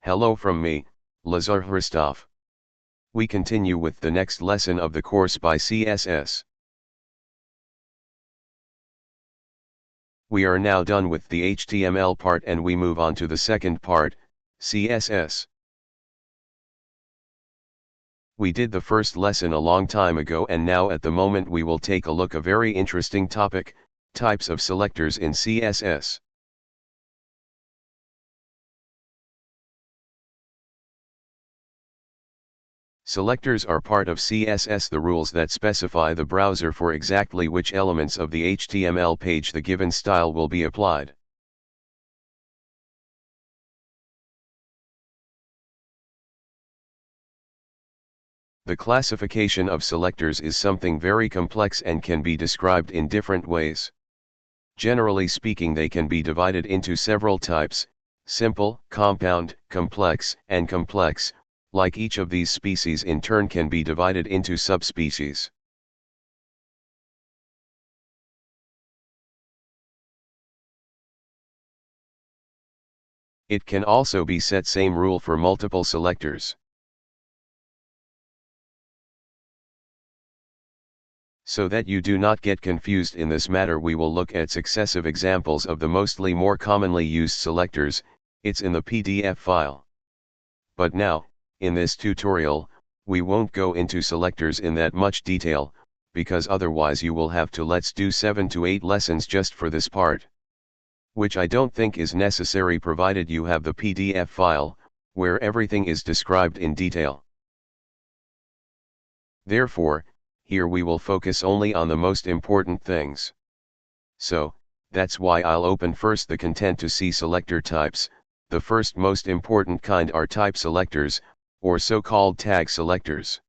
Hello from me, Lazarus. We continue with the next lesson of the course by CSS. We are now done with the HTML part and we move on to the second part, CSS. We did the first lesson a long time ago and now at the moment we will take a look at a very interesting topic, types of selectors in CSS. Selectors are part of CSS, the rules that specify the browser for exactly which elements of the HTML page the given style will be applied. The classification of selectors is something very complex and can be described in different ways. Generally speaking, they can be divided into several types: simple, compound, complex, and complex. Like each of these species in turn can be divided into subspecies. It can also be set same rule for multiple selectors. So that you do not get confused in this matter, we will look at successive examples of the mostly more commonly used selectors. It's in the PDF file. But now, in this tutorial, we won't go into selectors in that much detail, because otherwise you will have to let's do 7 to 8 lessons just for this part. Which I don't think is necessary provided you have the PDF file, where everything is described in detail. Therefore, here we will focus only on the most important things. So, that's why I'll open first the content to see selector types. The first most important kind are type selectors, or so-called tag selectors.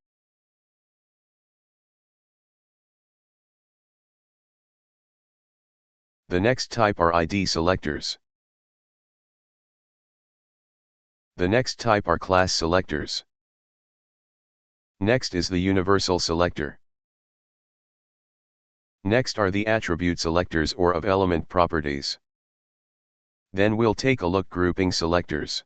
The next type are ID selectors. The next type are class selectors. Next is the universal selector. Next are the attribute selectors or of element properties. Then we'll take a look grouping selectors.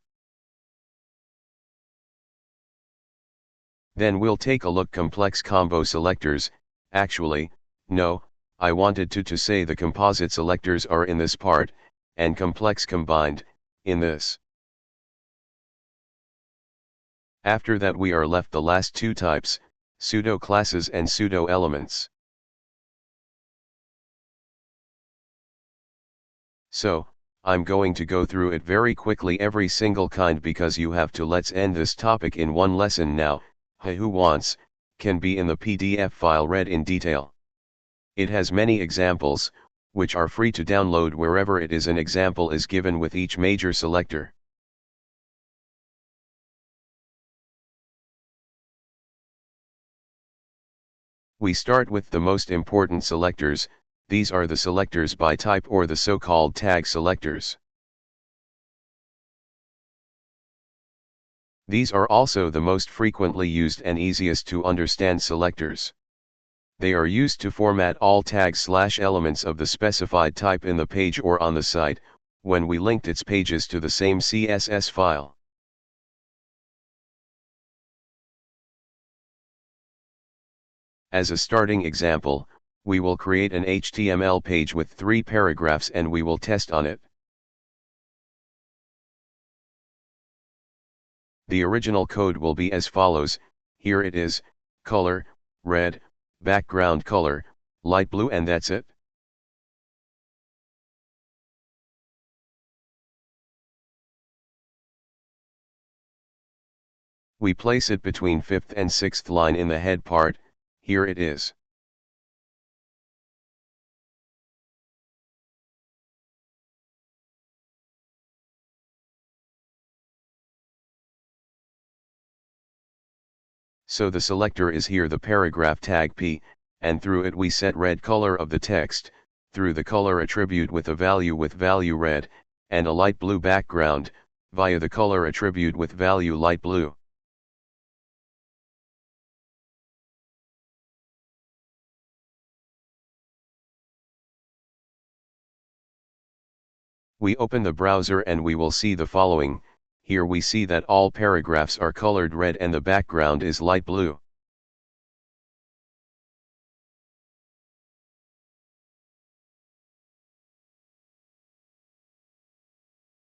Then we'll take a look complex combo selectors. Actually, no, I wanted to say the composite selectors are in this part, and complex combined, in this. After that we are left the last two types, pseudo classes and pseudo elements. So, I'm going to go through it very quickly every single kind because you have to. Let's end this topic in one lesson now. Who wants, can be in the PDF file read in detail. It has many examples, which are free to download wherever it is. An example is given with each major selector. We start with the most important selectors. These are the selectors by type or the so-called tag selectors. These are also the most frequently used and easiest to understand selectors. They are used to format all tags/elements of the specified type in the page or on the site, when we linked its pages to the same CSS file. As a starting example, we will create an HTML page with 3 paragraphs and we will test on it. The original code will be as follows. Here it is: color, red, background color, light blue, and that's it. We place it between 5th and 6th line in the head part. Here it is. So the selector is here, the paragraph tag P, and through it we set red color of the text, through the color attribute with value red, and a light blue background, via the color attribute with value light blue. We open the browser and we will see the following. here we see that all paragraphs are colored red and the background is light blue.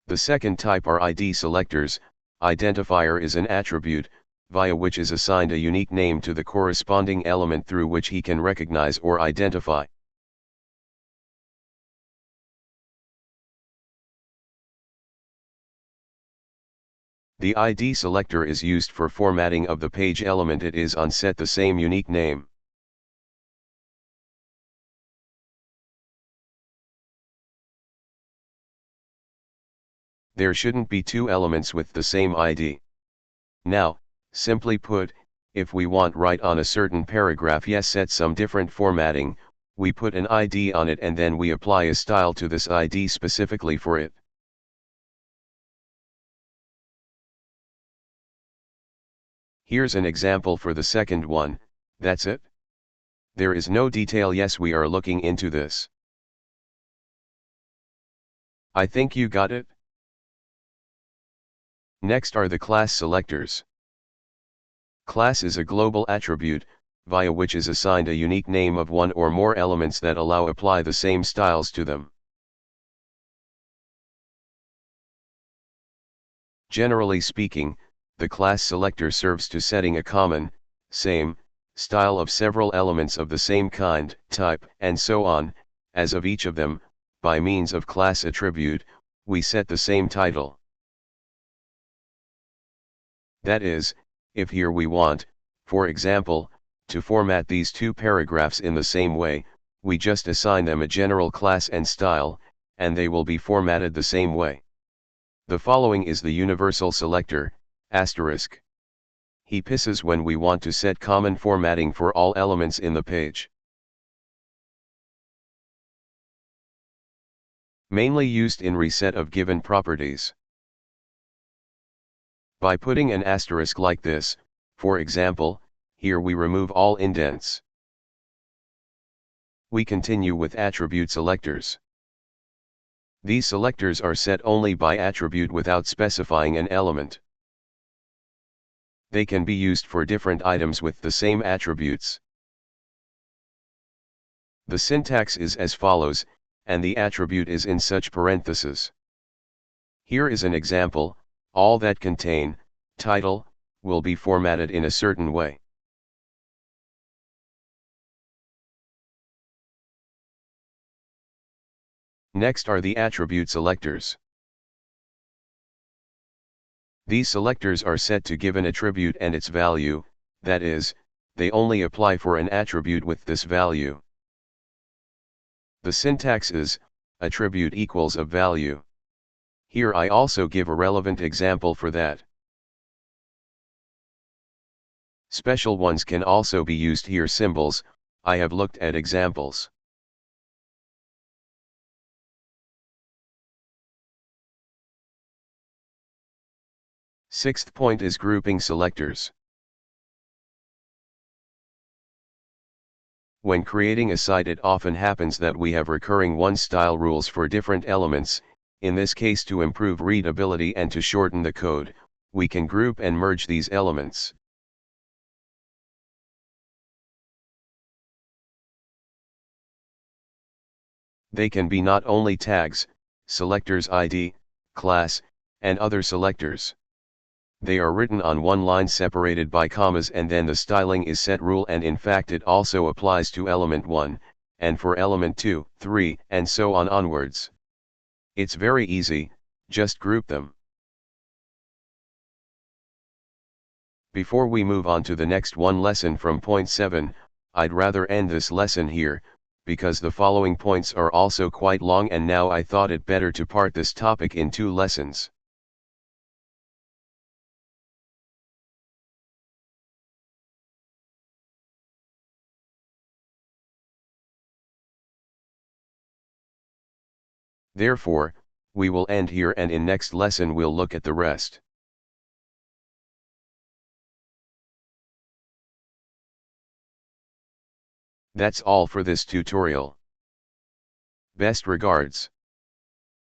The second type are ID selectors. Identifier is an attribute, via which is assigned a unique name to the corresponding element through which he can recognize or identify. The ID selector is used for formatting of the page element it is on set the same unique name. There shouldn't be two elements with the same ID. Now, simply put, if we want write on a certain paragraph yes set some different formatting, we put an ID on it and then we apply a style to this ID specifically for it. Here's an example for the second one. That's it. There is no detail. Yes, we are looking into this. I think you got it. Next are the class selectors. Class is a global attribute, via which is assigned a unique name of one or more elements that allow apply the same styles to them. Generally speaking, the class selector serves to setting a common, same, style of several elements of the same kind, type, and so on, as of each of them, by means of class attribute, we set the same title. That is, if here we want, for example, to format these two paragraphs in the same way, we just assign them a general class and style, and they will be formatted the same way. The following is the universal selector, asterisk. He pisses when we want to set common formatting for all elements in the page. Mainly used in reset of given properties. By putting an asterisk like this, for example, here we remove all indents. We continue with attribute selectors. These selectors are set only by attribute without specifying an element. They can be used for different items with the same attributes. The syntax is as follows, and the attribute is in such parentheses. Here is an example. All that contain, title, will be formatted in a certain way. Next are the attribute selectors. These selectors are set to give an attribute and its value, that is, they only apply for an attribute with this value. The syntax is, attribute equals a value. Here I also give a relevant example for that. Special ones can also be used here. Symbols, I have looked at examples. Sixth point is grouping selectors. When creating a site, it often happens that we have recurring one-style rules for different elements. In this case, to improve readability and to shorten the code, we can group and merge these elements. They can be not only tags, selectors ID, class, and other selectors. They are written on one line separated by commas, and then the styling is set rule, and in fact it also applies to element 1, and for element 2, 3, and so on onwards. It's very easy, just group them. Before we move on to the next one lesson from point 7, I'd rather end this lesson here, because the following points are also quite long, and now I thought it better to part this topic in 2 lessons. Therefore, we will end here, and in next lesson we'll look at the rest. That's all for this tutorial. Best regards.